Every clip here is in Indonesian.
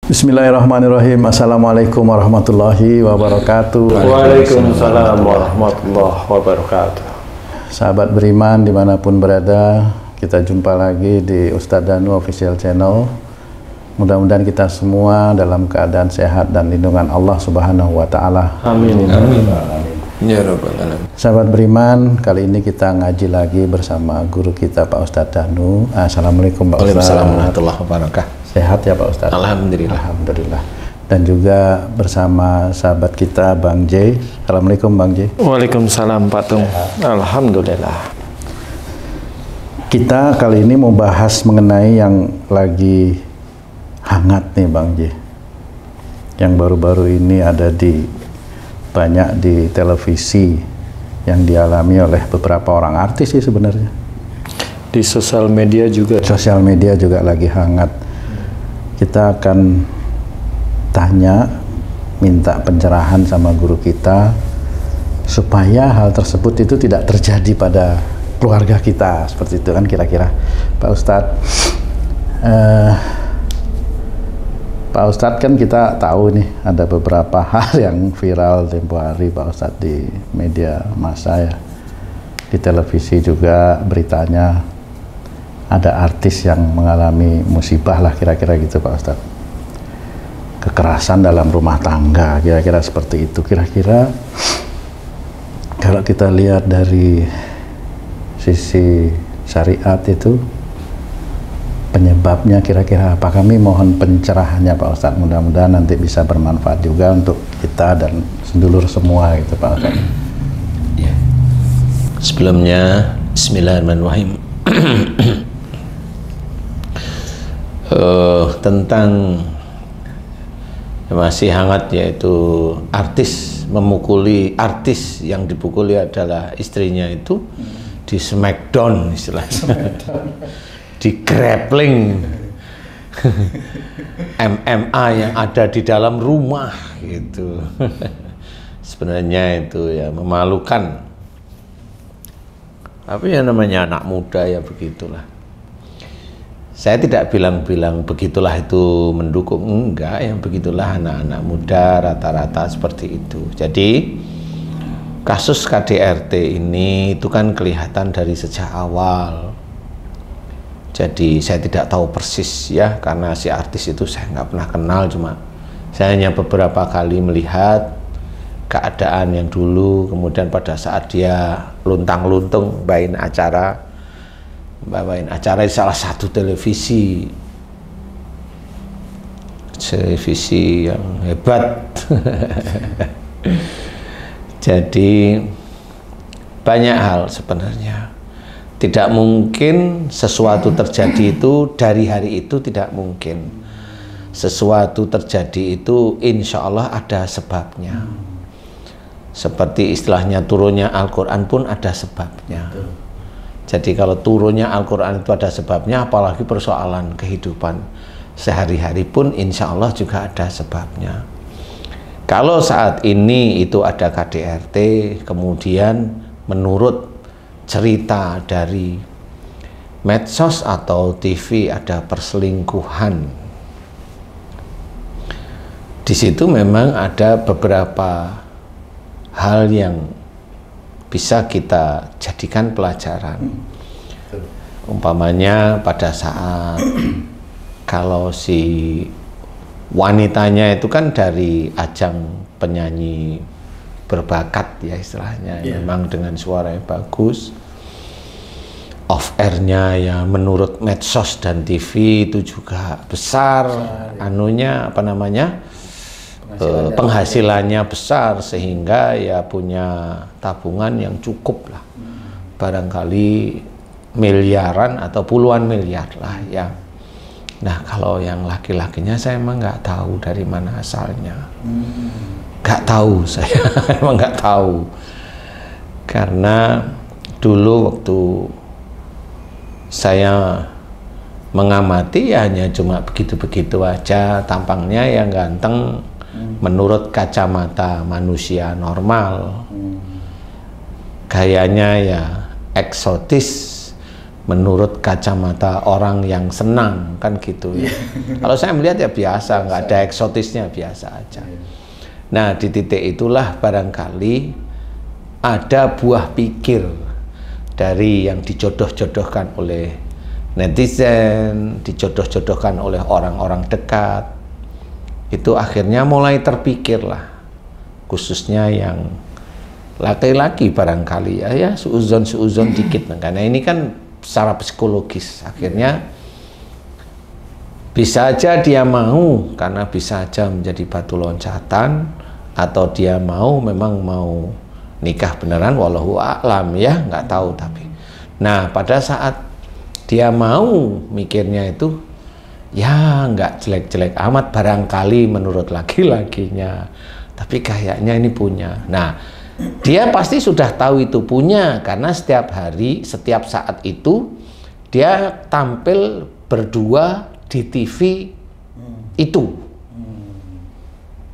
Bismillahirrahmanirrahim. Assalamualaikum warahmatullahi wabarakatuh. Waalaikumsalam warahmatullahi wabarakatuh. Sahabat beriman dimanapun berada, kita jumpa lagi di Ustadz Danu Official Channel. Mudah-mudahan kita semua dalam keadaan sehat dan lindungan Allah Subhanahu wa Ta'ala. Amin. Amin. Ya Rabbal Alamin. Sahabat beriman, kali ini kita ngaji lagi bersama guru kita Pak Ustadz Danu. Assalamualaikum Pak Ustadz. Waalaikumsalam warahmatullahi wabarakatuh. Sehat ya Pak Ustadz? Alhamdulillah. Alhamdulillah. Dan juga bersama sahabat kita Bang J. Assalamualaikum Bang J. Waalaikumsalam Pak Tung. Alhamdulillah. Kita kali ini mau bahas mengenai yang lagi hangat nih Bang J. Yang baru-baru ini ada banyak di televisi yang dialami oleh beberapa orang artis sih sebenarnya. Di sosial media juga. Sosial media juga lagi hangat. Kita akan minta pencerahan sama guru kita supaya hal tersebut itu tidak terjadi pada keluarga kita, seperti itu kan kira-kira Pak Ustadz. Pak Ustadz kan kita tahu nih ada beberapa hal yang viral tempo hari Pak Ustadz di media massa ya, di televisi juga beritanya ada artis yang mengalami musibah lah kira-kira gitu Pak Ustadz, kekerasan dalam rumah tangga kira-kira seperti itu. Kira-kira kalau kita lihat dari sisi syariat itu penyebabnya kira-kira apa? Kami mohon pencerahannya Pak Ustadz, mudah-mudahan nanti bisa bermanfaat juga untuk kita dan sedulur semua gitu Pak Ustadz. Ya. Sebelumnya Bismillahirrahmanirrahim. Tentang masih hangat, yaitu artis yang dipukuli adalah istrinya itu di smackdown istilahnya. Di grappling MMA yang ada di dalam rumah gitu. Sebenarnya itu ya memalukan. Tapi yang namanya anak muda ya begitulah. Saya tidak bilang begitulah itu mendukung, enggak, yang begitulah anak-anak muda rata-rata seperti itu. Jadi kasus KDRT ini itu kan kelihatan dari sejak awal. Jadi saya tidak tahu persis ya, karena si artis itu saya nggak pernah kenal, cuma saya hanya beberapa kali melihat keadaan yang dulu, kemudian pada saat dia luntang-luntung bawain acara di salah satu televisi yang hebat. Jadi banyak hal sebenarnya. Tidak mungkin sesuatu terjadi itu dari hari itu, tidak mungkin. Sesuatu terjadi itu insya Allah ada sebabnya. Seperti istilahnya turunnya Al-Quran pun ada sebabnya. Jadi kalau turunnya Al-Quran itu ada sebabnya, apalagi persoalan kehidupan sehari-hari pun insya Allah juga ada sebabnya. Kalau saat ini itu ada KDRT, kemudian menurut cerita dari medsos atau TV ada perselingkuhan, di situ memang ada beberapa hal yang bisa kita jadikan pelajaran. Umpamanya pada saat kalau si wanitanya itu kan dari ajang penyanyi berbakat ya istilahnya, memang dengan suara yang bagus, off airnya ya menurut medsos dan TV itu juga besar, penghasilannya besar, sehingga ya punya tabungan yang cukup lah, barangkali miliaran atau puluhan miliar lah ya. Nah kalau yang laki-lakinya saya emang nggak tahu dari mana asalnya. Nggak tahu saya, emang nggak tahu. Karena dulu waktu saya mengamati ya hanya cuma begitu-begitu aja, tampangnya yang ganteng menurut kacamata manusia normal, gayanya ya eksotis, menurut kacamata orang yang senang kan gitu ya. Kalau saya melihat ya biasa, nggak ada eksotisnya, biasa aja. Nah di titik itulah barangkali ada buah pikir dari yang dijodoh-jodohkan oleh netizen, dijodoh-jodohkan oleh orang-orang dekat, itu akhirnya mulai terpikirlah, khususnya yang laki-laki barangkali ya suuzon dikit, karena ini kan secara psikologis akhirnya bisa aja dia mau, karena bisa aja menjadi batu loncatan, atau dia memang mau nikah beneran, wallahu a'lam ya, nggak tahu. Tapi nah pada saat dia mau mikirnya itu ya nggak jelek-jelek amat barangkali menurut laki-lakinya, tapi kayaknya ini punya. Nah dia pasti sudah tahu itu punya, karena setiap hari, setiap saat itu dia tampil berdua di TV itu.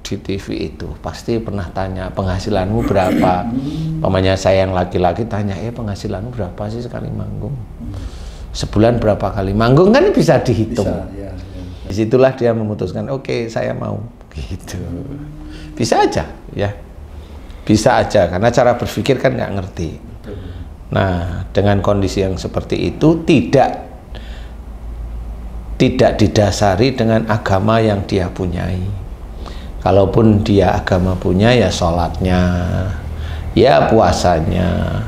Di TV itu pasti pernah tanya, penghasilanmu berapa? Pamannya saya yang laki-laki tanya, penghasilanmu berapa sih sekali manggung? Sebulan berapa kali manggung, kan bisa dihitung. Bisa, ya. Disitulah dia memutuskan, oke, saya mau gitu. Bisa aja ya, bisa aja, karena cara berpikir kan nggak ngerti. Nah dengan kondisi yang seperti itu tidak didasari dengan agama yang dia punyai. Kalaupun dia agama punya, ya sholatnya, ya puasanya,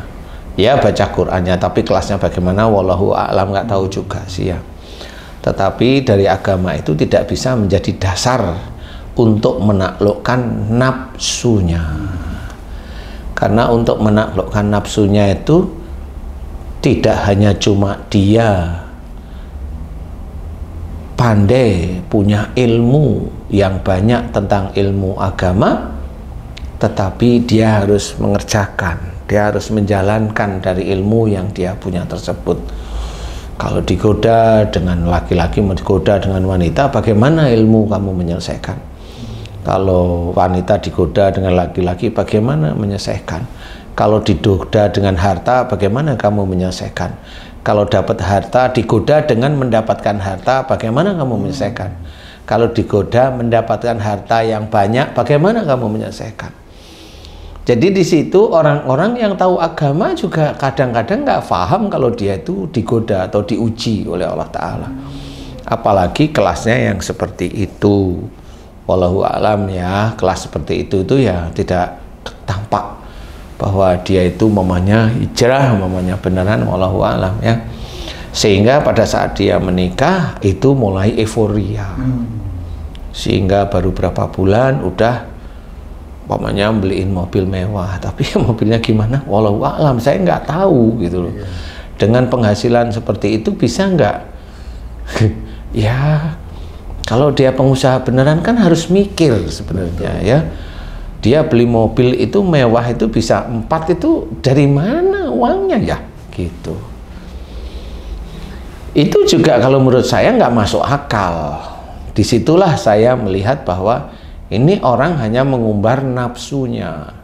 ya baca Qur'annya, tapi kelasnya bagaimana wallahu a'lam, nggak tahu juga sih ya. Tetapi dari agama itu tidak bisa menjadi dasar untuk menaklukkan nafsunya, karena untuk menaklukkan nafsunya itu tidak hanya cuma dia pandai, punya ilmu yang banyak tentang ilmu agama, tetapi dia harus mengerjakan, dia harus menjalankan dari ilmu yang dia punya tersebut. Kalau digoda dengan laki-laki, digoda dengan wanita, bagaimana ilmu kamu menyelesaikan? Kalau wanita digoda dengan laki-laki, bagaimana menyelesaikan? Kalau digoda dengan harta, bagaimana kamu menyelesaikan? Kalau dapat harta, digoda dengan mendapatkan harta, bagaimana kamu menyelesaikan? Kalau digoda mendapatkan harta yang banyak, bagaimana kamu menyelesaikan? Jadi di situ orang-orang yang tahu agama juga kadang-kadang nggak paham kalau dia itu digoda atau diuji oleh Allah Ta'ala. Apalagi kelasnya yang seperti itu. Wallahu a'lam ya, kelas seperti itu ya tidak tampak bahwa dia itu mamanya hijrah, mamanya beneran, wallahu a'lam ya. Sehingga pada saat dia menikah itu mulai euforia. Sehingga baru berapa bulan udah mamanya beliin mobil mewah, tapi mobilnya gimana? Wallahu a'lam, saya nggak tahu gitu loh. Dengan penghasilan seperti itu bisa nggak? Ya kalau dia pengusaha beneran kan harus mikir sebenarnya ya. Dia beli mobil itu mewah itu bisa 4, itu dari mana uangnya ya gitu. Itu juga kalau menurut saya nggak masuk akal. Disitulah saya melihat bahwa ini orang hanya mengumbar nafsunya.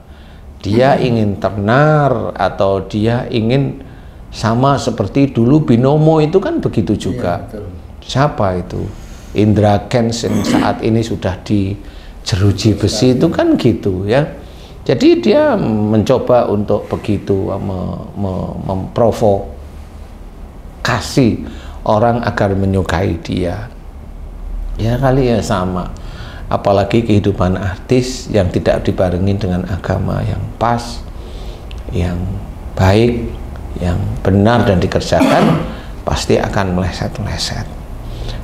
Dia ingin tenar, atau dia ingin sama seperti dulu binomo itu kan begitu juga. Ya, siapa itu? Indra Kents yang saat ini sudah di jeruji besi itu kan gitu ya. Jadi dia mencoba untuk begitu memprovokasi orang agar menyukai dia. Ya kali ya sama. Apalagi kehidupan artis yang tidak dibarengi dengan agama yang pas, yang baik, yang benar dan dikerjakan, pasti akan meleset-meleset.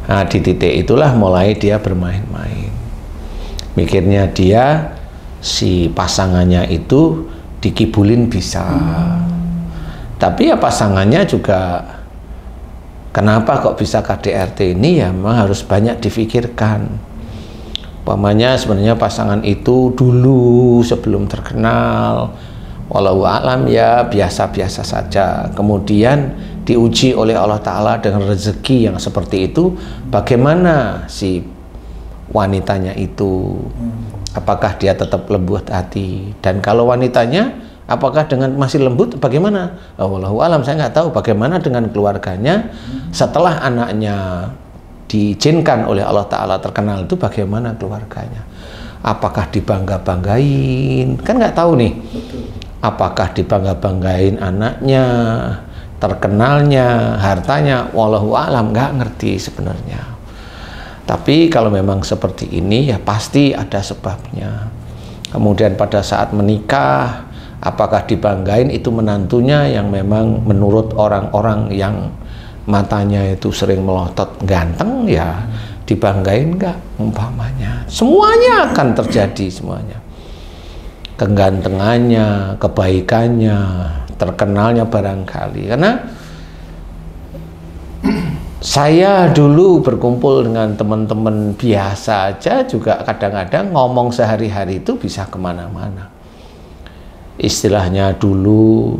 Nah di titik itulah mulai dia bermain-main. Mikirnya dia si pasangannya itu dikibulin bisa, tapi ya pasangannya juga kenapa kok bisa KDRT ini ya memang harus banyak difikirkan. Umpamanya sebenarnya pasangan itu dulu sebelum terkenal, walau alam ya biasa-biasa saja, kemudian diuji oleh Allah Ta'ala dengan rezeki yang seperti itu, bagaimana si wanitanya itu, apakah dia tetap lembut hati, dan kalau wanitanya Apakah dengan masih lembut? Bagaimana? Wallahu alam, saya nggak tahu. Bagaimana dengan keluarganya setelah anaknya diizinkan oleh Allah Ta'ala terkenal itu, bagaimana keluarganya? Apakah dibangga-banggain? Kan nggak tahu nih. Apakah dibangga-banggain anaknya, terkenalnya, hartanya? Wallahu alam, nggak ngerti sebenarnya. Tapi kalau memang seperti ini ya pasti ada sebabnya. Kemudian pada saat menikah, apakah dibanggain itu menantunya yang memang menurut orang-orang yang matanya itu sering melotot ganteng, ya dibanggain nggak umpamanya. Semuanya akan terjadi, semuanya. Kegantengannya, kebaikannya, terkenalnya barangkali. Karena saya dulu berkumpul dengan teman-teman biasa aja juga kadang-kadang ngomong sehari-hari itu bisa kemana-mana. Istilahnya dulu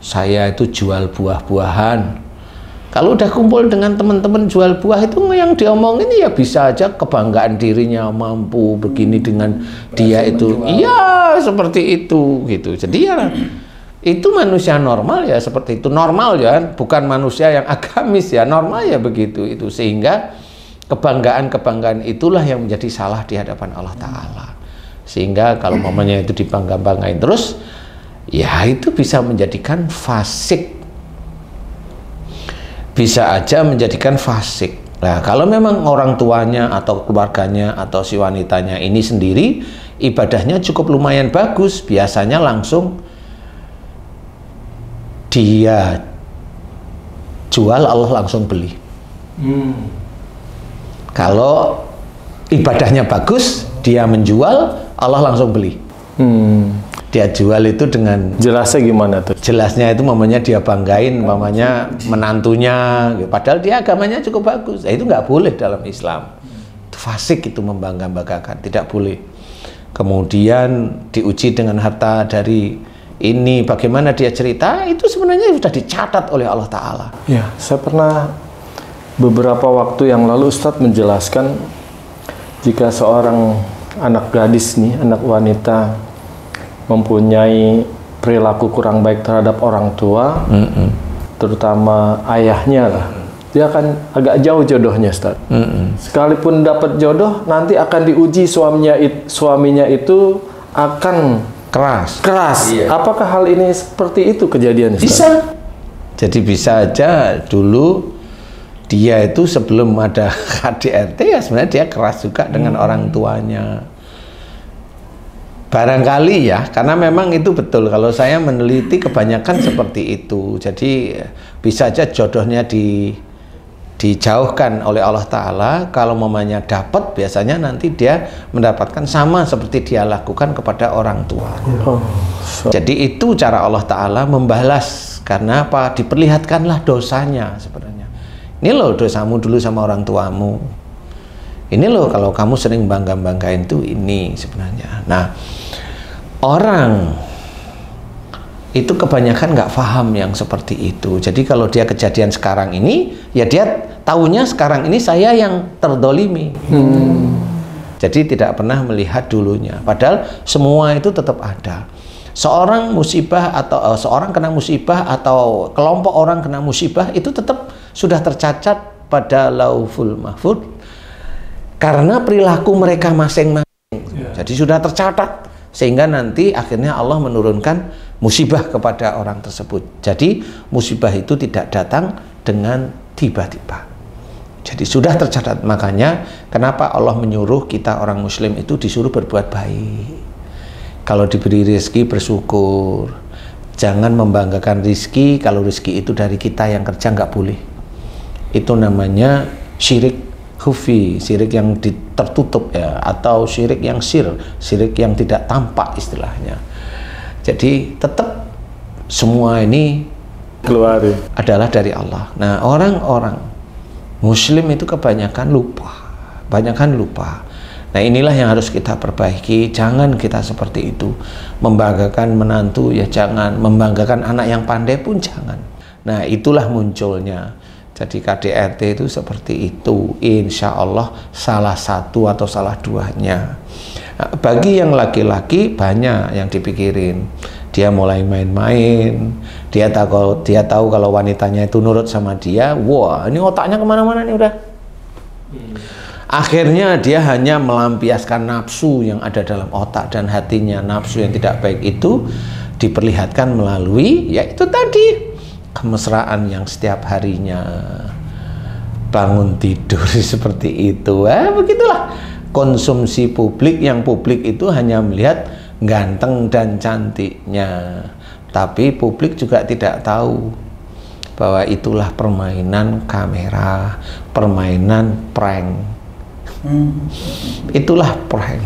saya itu jual buah-buahan. Kalau udah kumpul dengan teman-teman jual buah itu yang diomongin ya bisa aja kebanggaan dirinya mampu begini dengan dia itu. Iya, seperti itu gitu. Jadi ya itu manusia normal ya seperti itu. Normal ya, bukan manusia yang agamis ya. Normal ya begitu itu. Sehingga kebanggaan-kebanggaan itulah yang menjadi salah di hadapan Allah Ta'ala. Sehingga kalau momennya itu dibangga-banggain terus, ya itu bisa menjadikan fasik, bisa aja menjadikan fasik. Nah, kalau memang orang tuanya atau keluarganya atau si wanitanya ini sendiri ibadahnya cukup lumayan bagus, biasanya langsung dia jual, Allah langsung beli. Kalau ibadahnya bagus, dia menjual, Allah langsung beli. Dia jual itu dengan Jelasnya gimana tuh? jelasnya itu mamanya dia banggain, mamanya menantunya, padahal dia agamanya cukup bagus. Nah, itu nggak boleh dalam Islam. Itu fasik, itu membangga-banggakan, tidak boleh. Kemudian diuji dengan harta dari ini, bagaimana dia cerita, itu sebenarnya sudah dicatat oleh Allah Ta'ala. Ya, saya pernah beberapa waktu yang lalu Ustadz menjelaskan jika seorang anak gadis nih, anak wanita mempunyai perilaku kurang baik terhadap orang tua, terutama ayahnya lah, dia akan agak jauh jodohnya, Ustaz. Sekalipun dapat jodoh, nanti akan diuji suaminya itu akan keras. Iya. Apakah hal ini seperti itu kejadian, Ustaz? Bisa. Jadi bisa aja dulu dia itu sebelum ada KDRT ya sebenarnya dia keras juga dengan orang tuanya. Barangkali ya, karena memang itu betul. Kalau saya meneliti kebanyakan seperti itu. Jadi bisa aja jodohnya dijauhkan oleh Allah Ta'ala. Kalau mamanya dapat, biasanya nanti dia mendapatkan sama seperti dia lakukan kepada orang tua. Jadi itu cara Allah Ta'ala membalas. Karena apa? Diperlihatkanlah dosanya sebenarnya. Ini loh dosamu dulu sama orang tuamu. Ini loh kalau kamu sering bangga-banggain tuh ini sebenarnya. Nah, orang itu kebanyakan nggak paham yang seperti itu. Jadi kalau dia kejadian sekarang ini, ya dia tahunya sekarang ini saya yang terdolimi. Jadi tidak pernah melihat dulunya. Padahal semua itu tetap ada. Seorang musibah atau seorang kena musibah atau kelompok orang kena musibah itu tetap sudah tercatat pada Lauhul Mahfuz karena perilaku mereka masing-masing. Jadi sudah tercatat sehingga nanti akhirnya Allah menurunkan musibah kepada orang tersebut. Jadi musibah itu tidak datang dengan tiba-tiba. Jadi sudah tercatat. Makanya kenapa Allah menyuruh kita orang muslim itu disuruh berbuat baik. Kalau diberi rezeki bersyukur. Jangan membanggakan rezeki kalau rezeki itu dari kita yang kerja, nggak boleh. Itu namanya syirik khufi, syirik yang tertutup ya, atau syirik yang syirik yang tidak tampak istilahnya. Jadi tetap semua ini keluar adalah dari Allah. Nah, orang-orang muslim itu kebanyakan lupa. Nah, inilah yang harus kita perbaiki. Jangan kita seperti itu. Membanggakan menantu ya jangan, membanggakan anak yang pandai pun jangan. Nah, itulah munculnya. Jadi KDRT itu seperti itu. Insya Allah salah satu atau salah duanya. Nah, bagi yang laki-laki banyak yang dipikirin. Dia mulai main-main, dia tahu kalau wanitanya itu nurut sama dia, wah ini otaknya kemana-mana nih udah. Akhirnya dia hanya melampiaskan nafsu yang ada dalam otak dan hatinya. Nafsu yang tidak baik itu diperlihatkan melalui, yaitu tadi, kemesraan yang setiap harinya bangun tidur seperti itu. Begitulah konsumsi publik, yang publik itu hanya melihat ganteng dan cantiknya, tapi publik juga tidak tahu bahwa itulah permainan kamera, permainan prank. Itulah prank.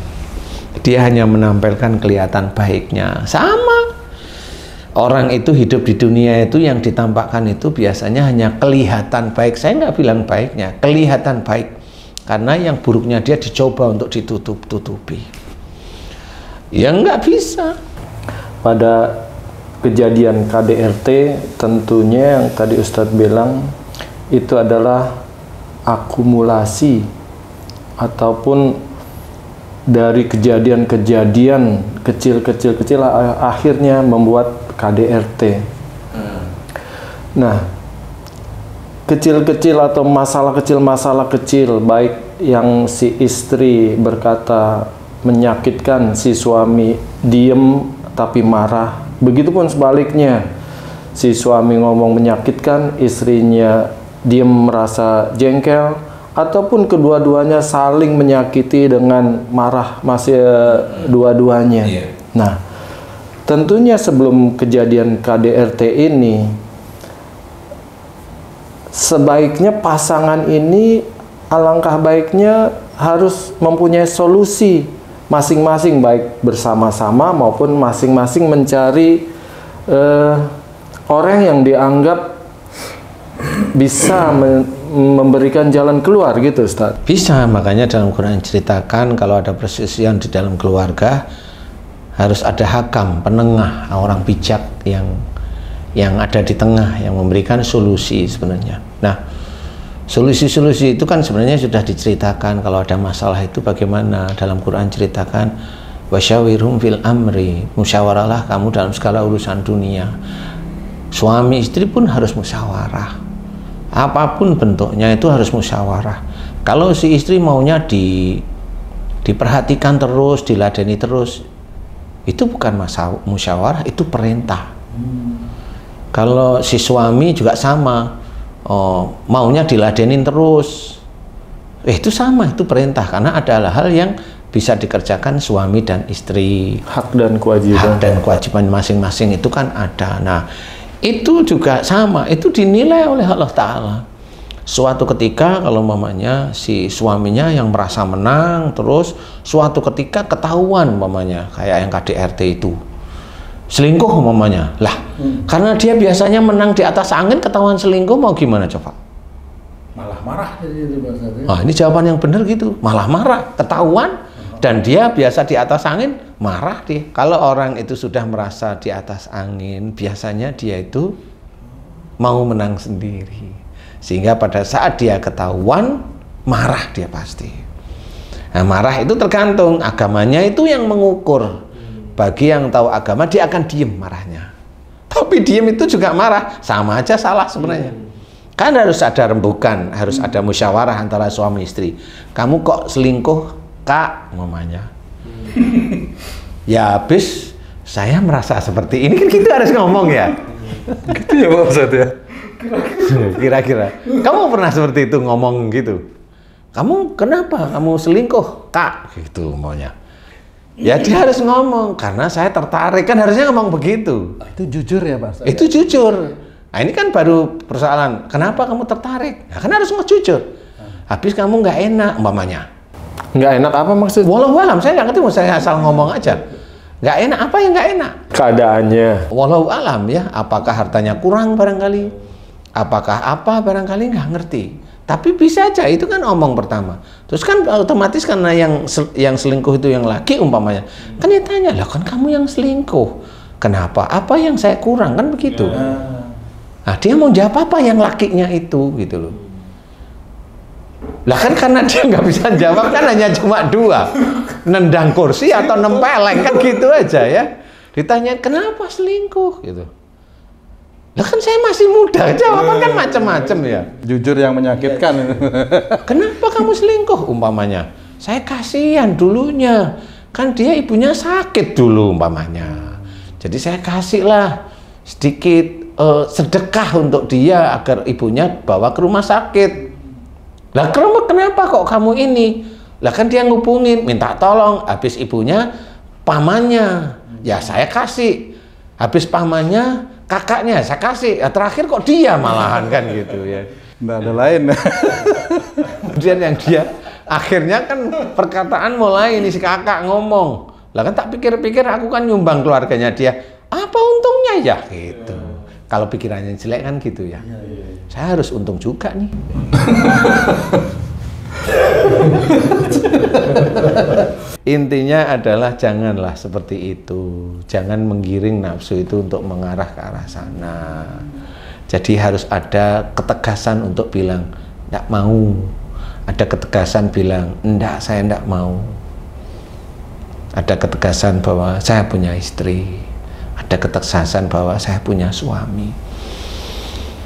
Dia hanya menampilkan kelihatan baiknya. Sama orang itu hidup di dunia itu, yang ditampakkan itu biasanya hanya kelihatan baik. Saya nggak bilang baiknya, kelihatan baik, karena yang buruknya dia dicoba untuk ditutup-tutupi. Ya nggak bisa. Pada kejadian KDRT tentunya yang tadi Ustadz bilang itu adalah akumulasi ataupun dari kejadian-kejadian kecil akhirnya membuat KDRT. Nah, kecil-kecil atau masalah kecil baik yang si istri berkata menyakitkan, si suami diem tapi marah, begitupun sebaliknya, si suami ngomong menyakitkan, istrinya diem merasa jengkel, ataupun kedua-duanya saling menyakiti dengan marah masih dua-duanya. Nah, tentunya sebelum kejadian KDRT ini, sebaiknya pasangan ini alangkah baiknya harus mempunyai solusi masing-masing, baik bersama-sama maupun masing-masing mencari orang yang dianggap bisa memberikan jalan keluar gitu, Ustaz. Bisa, makanya dalam Quran ceritakan kalau ada perselisihan di dalam keluarga harus ada hakam, penengah, orang bijak yang ada di tengah, yang memberikan solusi sebenarnya. Nah, solusi-solusi itu kan sebenarnya sudah diceritakan. Kalau ada masalah itu bagaimana, dalam Quran ceritakan wasyawirhum fil amri, musyawarahlah kamu dalam segala urusan dunia. Suami istri pun harus musyawarah, apapun bentuknya itu harus musyawarah. Kalau si istri maunya diperhatikan terus, diladeni terus, itu bukan musyawarah, itu perintah. Kalau si suami juga sama, maunya diladenin terus, itu sama, itu perintah, karena adalah hal yang bisa dikerjakan suami dan istri. Hak dan kewajiban masing-masing itu kan ada. Nah, itu juga sama, itu dinilai oleh Allah Ta'ala. Suatu ketika kalau mamanya si suaminya yang merasa menang, terus suatu ketika ketahuan mamanya, kayak yang KDRT itu selingkuh mamanya lah, karena dia biasanya menang di atas angin, ketahuan selingkuh, mau gimana coba? Malah marah jadi itu bahasanya. Nah, ini jawaban yang benar gitu, malah marah, ketahuan, dan dia biasa di atas angin, marah dia. Kalau orang itu sudah merasa di atas angin, biasanya dia itu mau menang sendiri, sehingga pada saat dia ketahuan, marah dia pasti. Nah, marah itu tergantung agamanya, itu yang mengukur. Bagi yang tahu agama, dia akan diem marahnya. Tapi diem itu juga marah, sama aja salah sebenarnya. Kan harus ada rembukan, harus ada musyawarah antara suami istri. Kamu kok selingkuh, Kak, mamanya. Ya habis, saya merasa seperti ini, kan kita harus ngomong ya. Gitu ya Pak Ustadz ya? Kira-kira. Kamu pernah seperti itu ngomong gitu? Kamu kenapa? Kamu selingkuh, Kak? Gitu maunya. Ya dia harus ngomong, karena saya tertarik, kan harusnya ngomong begitu. Itu jujur ya Pak? Itu jujur. Nah ini kan baru persoalan, kenapa kamu tertarik? Nah, kan harus jujur. Habis kamu nggak enak, umpamanya. Nggak enak apa maksudnya? Wallahualam, saya nggak ngerti, saya asal ngomong aja. Nggak enak, apa yang nggak enak? Keadaannya. Wallahualam ya, apakah hartanya kurang barangkali? Apakah apa barangkali, nggak ngerti. Tapi bisa aja, itu kan omong pertama. Terus kan otomatis karena yang selingkuh itu yang laki umpamanya. Kan dia tanya, lah kan kamu yang selingkuh. Kenapa? Apa yang saya kurang? Kan begitu. Nah dia mau jawab apa yang lakinya itu gitu loh. Lah kan karena dia nggak bisa jawab, kan hanya cuma dua. Nendang kursi atau nempeleng, kan gitu aja ya. Ditanya kenapa selingkuh gitu. Lah kan saya masih muda, jawaban kan macam-macam ya. Jujur yang menyakitkan. Kenapa kamu selingkuh umpamanya? Saya kasihan dulunya, kan dia ibunya sakit dulu umpamanya. Jadi saya kasihlah sedikit sedekah untuk dia agar ibunya bawa ke rumah sakit. Lah kenapa kok kamu ini? Lah kan dia ngubungin, minta tolong, habis ibunya pamannya, ya saya kasih. Habis pamannya, kakaknya saya kasih. Ya, terakhir kok dia malahan kan gitu ya. Nggak ada lain. Kemudian yang dia akhirnya kan perkataan mulai ini si kakak ngomong. Lah kan tak pikir-pikir aku kan nyumbang keluarganya dia. Apa untungnya ya gitu. Kalau pikirannya jelek kan gitu ya. Saya harus untung juga nih. Intinya adalah janganlah seperti itu. Jangan menggiring nafsu itu untuk mengarah ke arah sana. Jadi harus ada ketegasan untuk bilang enggak mau. Ada ketegasan bilang enggak, saya enggak mau. Ada ketegasan bahwa saya punya istri. Ada ketegasan bahwa saya punya suami.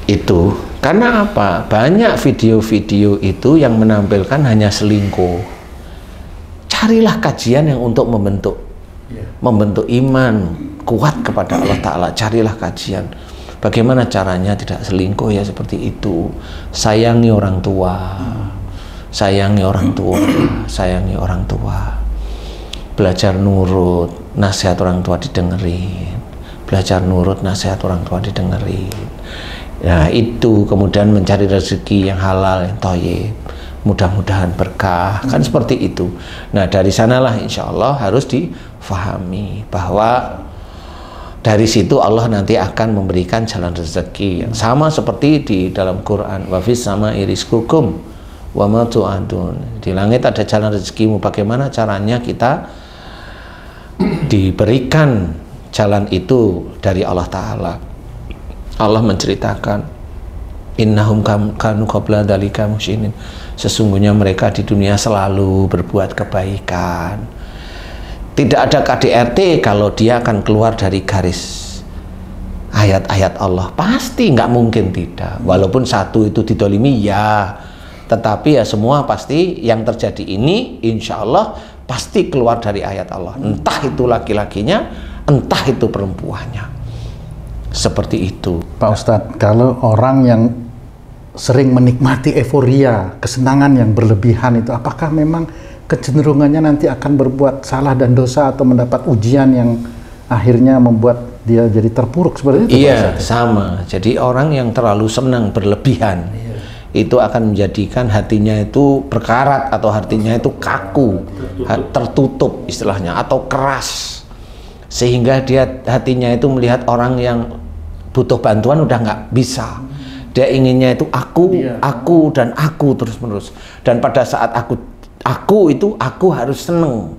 Itu karena apa? Banyak video-video itu yang menampilkan hanya selingkuh. Carilah kajian yang untuk membentuk iman kuat kepada Allah Ta'ala. Carilah kajian bagaimana caranya tidak selingkuh ya seperti itu. Sayangi orang tua, sayangi orang tua, sayangi orang tua. Belajar nurut, nasihat orang tua didengerin. Belajar nurut, nasihat orang tua didengerin. Nah itu kemudian mencari rezeki yang halal, yang thayyib. Mudah-mudahan berkah, kan seperti itu. Nah dari sanalah insya Allah harus difahami bahwa dari situ Allah nanti akan memberikan jalan rezeki yang sama seperti di dalam Quran. Wa fis sama'i rizqukum wa ma tu'adun. Di langit ada jalan rezekimu. Bagaimana caranya kita diberikan jalan itu dari Allah Ta'ala. Allah menceritakan innahum kanu qabla dzalika muhsinin. Sesungguhnya mereka di dunia selalu berbuat kebaikan. Tidak ada KDRT kalau dia akan keluar dari garis ayat-ayat Allah. Pasti nggak mungkin tidak. Walaupun satu itu didolimi ya, tetapi ya semua pasti yang terjadi ini insya Allah pasti keluar dari ayat Allah. Entah itu laki-lakinya, entah itu perempuannya. Seperti itu. Pak Ustadz, kalau orang yang sering menikmati euforia, kesenangan yang berlebihan itu, apakah memang kecenderungannya nanti akan berbuat salah dan dosa atau mendapat ujian yang akhirnya membuat dia jadi terpuruk seperti itu? Iya, sama. Jadi orang yang terlalu senang berlebihan, itu akan menjadikan hatinya itu berkarat atau hatinya itu kaku, tertutup istilahnya, atau keras. Sehingga dia hatinya itu melihat orang yang butuh bantuan udah nggak bisa. Dia inginnya itu aku dan aku terus-menerus. Dan pada saat aku itu aku harus seneng.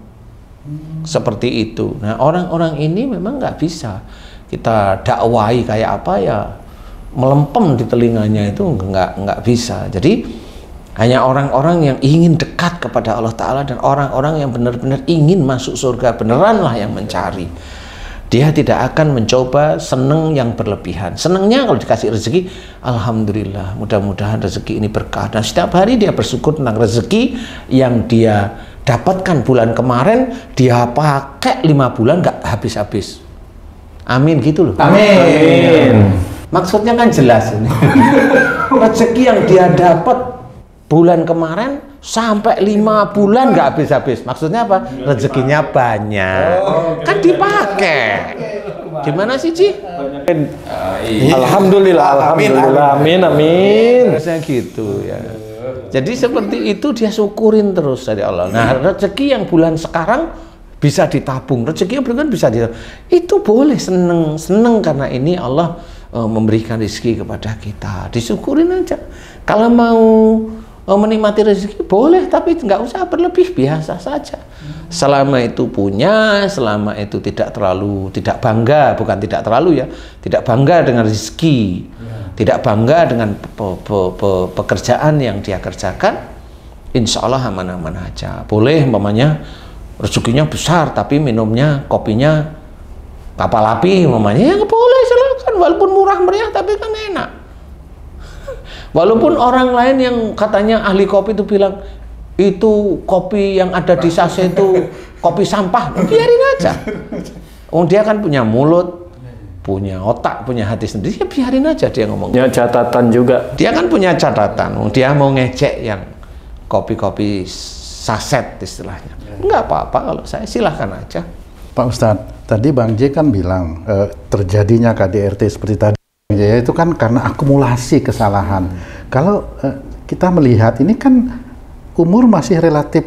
Seperti itu. Nah orang-orang ini memang nggak bisa kita dakwai kayak apa ya, melempem di telinganya itu nggak bisa. Jadi hanya orang-orang yang ingin dekat kepada Allah Ta'ala dan orang-orang yang benar-benar ingin masuk surga beneranlah yang mencari. Dia tidak akan mencoba seneng yang berlebihan. Senengnya kalau dikasih rezeki, alhamdulillah, mudah-mudahan rezeki ini berkah. Dan setiap hari dia bersyukur tentang rezeki yang dia dapatkan bulan kemarin, dia pakai 5 bulan nggak habis-habis. Amin gitu loh. Amin. Maksudnya kan jelas ini. Rezeki yang dia dapat bulan kemarin sampai 5 bulan nggak habis-habis. Maksudnya apa? Rezekinya banyak. Kan dipakai. Gimana sih, Ci? Alhamdulillah, alhamdulillah. Amin, amin. Harusnya gitu ya. Jadi seperti itu dia syukurin terus dari Allah. Nah, rezeki yang bulan sekarang bisa ditabung. Rezeki yang bulan bisa ditabung. Itu boleh seneng karena ini Allah memberikan rezeki kepada kita. Disyukurin aja. Kalau mau menikmati rezeki boleh, tapi nggak usah berlebih, biasa saja. Selama itu punya, selama itu tidak bangga, bukan tidak terlalu ya, tidak bangga dengan rezeki, tidak bangga dengan pekerjaan yang dia kerjakan, insya Allah aman-aman aja. Boleh umpamanya rezekinya besar, tapi minumnya kopinya kapal api umpamanya, ya boleh silakan, walaupun murah meriah tapi kan enak. Walaupun orang lain yang katanya ahli kopi itu bilang itu kopi yang ada di sase itu kopi sampah, biarin aja. Dia kan punya mulut, punya otak, punya hati sendiri, ya biarin aja dia ngomong. Ya catatan juga. Dia kan punya catatan, dia mau ngecek yang kopi-kopi saset istilahnya. Enggak apa-apa kalau saya, silahkan aja. Pak Ustadz, tadi Bang J kan bilang terjadinya KDRT seperti tadi ya, itu kan karena akumulasi kesalahan. Kalau kita melihat ini kan umur masih relatif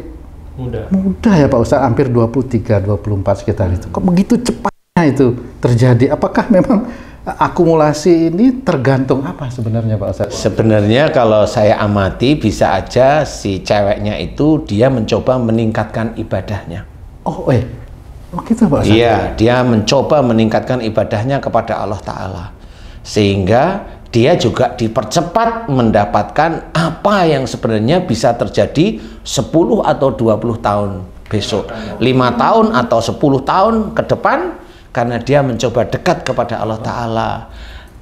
muda ya Pak Ustadz, hampir 23, 24 sekitar itu. Kok begitu cepatnya itu terjadi? Apakah memang akumulasi ini tergantung apa sebenarnya Pak Ustadz? Sebenarnya kalau saya amati bisa aja si ceweknya itu dia mencoba meningkatkan ibadahnya. Oh gitu Pak Ustadz? Iya, dia mencoba meningkatkan ibadahnya kepada Allah Ta'ala. Sehingga dia juga dipercepat mendapatkan apa yang sebenarnya bisa terjadi 10 atau 20 tahun besok, 5 tahun atau 10 tahun ke depan, karena dia mencoba dekat kepada Allah Ta'ala,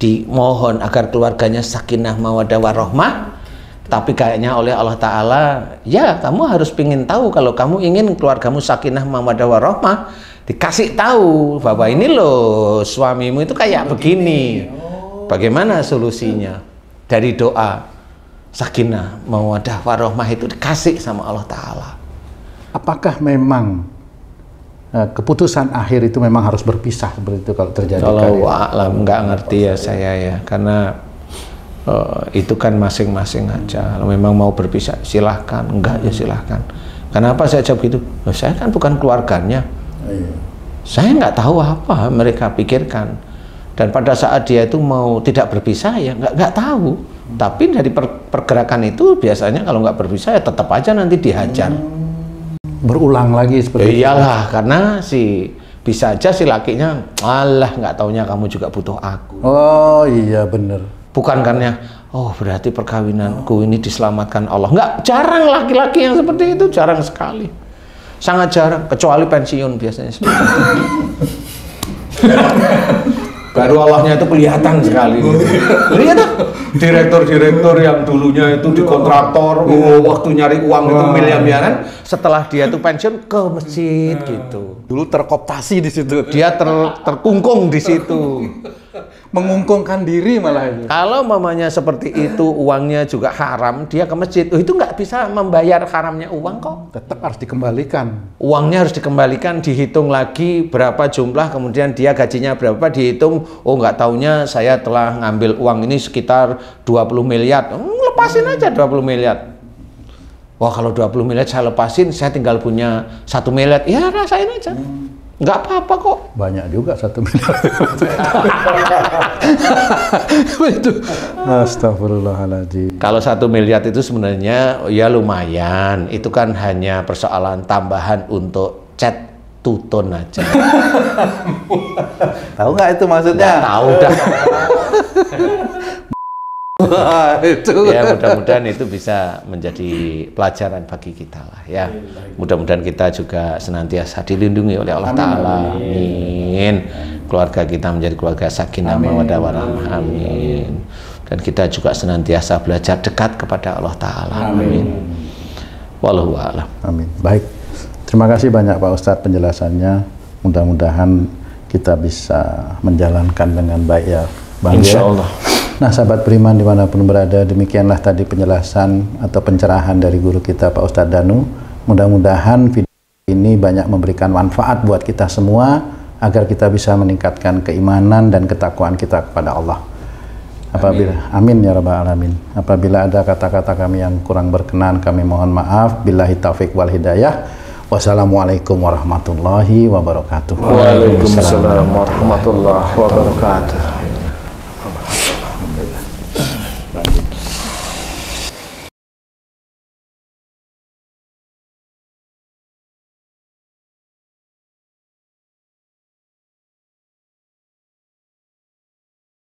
dimohon agar keluarganya sakinah mawaddah warahmah. Tapi kayaknya oleh Allah Ta'ala, ya kamu harus pingin tahu, kalau kamu ingin keluargamu sakinah mawaddah warahmah, dikasih tahu bahwa ini loh suamimu itu kayak begini. Bagaimana solusinya? Dari doa sakinah mawaddah warahmah itu dikasih sama Allah Ta'ala. Apakah memang keputusan akhir itu memang harus berpisah seperti itu kalau terjadi? Kalau alam nggak ngerti ya saya ya, karena itu kan masing-masing aja. Kalau memang mau berpisah silahkan, enggak ya silahkan. Kenapa saya jawab gitu? Saya kan bukan keluarganya. Saya nggak tahu apa mereka pikirkan. Dan pada saat dia itu mau tidak berpisah ya nggak tahu. Tapi dari pergerakan itu biasanya kalau nggak berpisah ya tetap aja nanti dihajar. Berulang lagi seperti itu. Iyalah, karena bisa aja si lakinya, alah nggak taunya kamu juga butuh aku. Oh iya bener. Bukan karena, oh berarti perkawinanku ini diselamatkan Allah. Nggak, jarang laki-laki yang seperti itu, jarang sekali. Sangat jarang, kecuali pensiun biasanya. Baru Allahnya itu kelihatan sekali. Lihat direktur-direktur yang dulunya itu di kontraktor, waktu nyari uang itu miliar-miliaran, setelah dia itu pensiun ke masjid gitu. Dulu terkooptasi di situ. Dia terkungkung di situ. Mengungkungkan diri malah itu. Kalau mamanya seperti itu, uangnya juga haram, dia ke masjid. Itu nggak bisa membayar haramnya uang kok. Tetap harus dikembalikan. Uangnya harus dikembalikan, dihitung lagi berapa jumlah, kemudian dia gajinya berapa, dihitung. Oh nggak taunya saya telah ngambil uang ini sekitar 20 miliar. Lepasin aja 20 miliar. Wah kalau 20 miliar saya lepasin, saya tinggal punya 1 miliar. Ya rasain aja. Nggak apa-apa kok. Banyak juga 1 miliar. Itu. Astagfirullahaladzim. Kalau 1 miliar itu sebenarnya ya lumayan. Itu kan hanya persoalan tambahan untuk cat tuton aja. Tahu nggak itu maksudnya? Nggak tahu dah. Itu. Ya mudah-mudahan itu bisa menjadi pelajaran bagi kita lah ya. Mudah-mudahan kita juga senantiasa dilindungi oleh Allah Ta'ala. Amin. Keluarga kita menjadi keluarga sakinah mawaddah warahmah. Amin. Dan kita juga senantiasa belajar dekat kepada Allah Ta'ala. Amin. Wallahu a'lam. Amin. Baik. Terima kasih banyak Pak Ustadz penjelasannya. Mudah-mudahan kita bisa menjalankan dengan baik ya Bang. Insya Allah. Nah sahabat beriman dimanapun berada, demikianlah tadi penjelasan atau pencerahan dari guru kita Pak Ustadz Danu. Mudah-mudahan video ini banyak memberikan manfaat buat kita semua agar kita bisa meningkatkan keimanan dan ketakwaan kita kepada Allah. Amin ya rabbal alamin. Apabila ada kata-kata kami yang kurang berkenan, kami mohon maaf. Billahi taufik wal hidayah. Wassalamualaikum warahmatullahi wabarakatuh. Waalaikumsalam warahmatullahi wabarakatuh.